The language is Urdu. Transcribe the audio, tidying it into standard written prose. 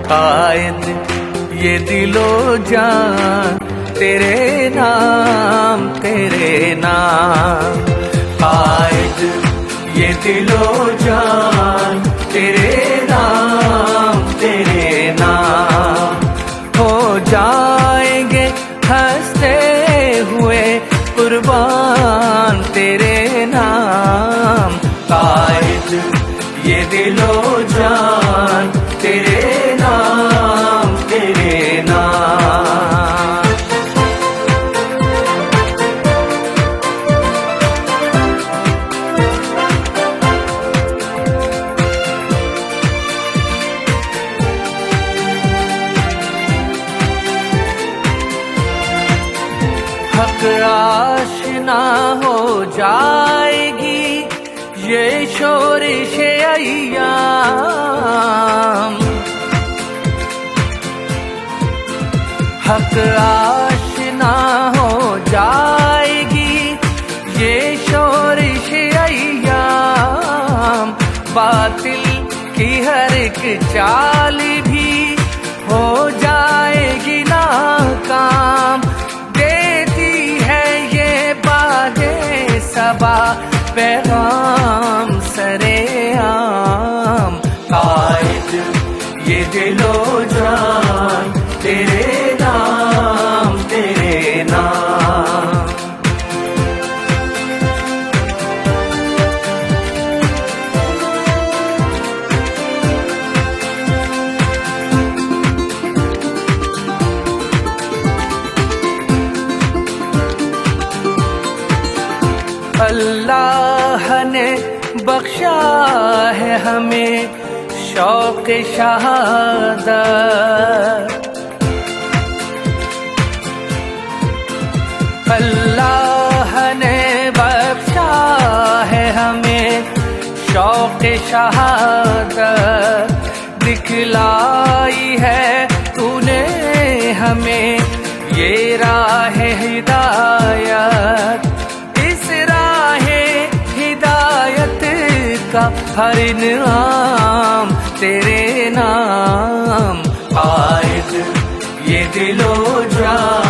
قائد یہ دل و جان تیرے نام قائد یہ دل و جان تیرے نام ہو جائیں گے ہنستے ہوئے قربان تیرے نام قائد یہ دل و جان تیرے نام حق آشنا ہو جائے گی یہ شورش ایام حق آشنا ہو جائے گی یہ شورش ایام باطل کی ہر ایک چال بھی ہو جائے گی ناکام دیتی ہے یہ باد صبا پیغام سرے عام قائد یہ دل و جان تیرے نام اللہ نے بخشا ہے ہمیں شوق شہادت اللہ نے بخشا ہے ہمیں شوق شہادت دکھلائی ہے تو نے ہمیں یہ راہ ہدایت اس راہ ہدایت کا ہر انعام تیرے نام قائد یہ دل و جان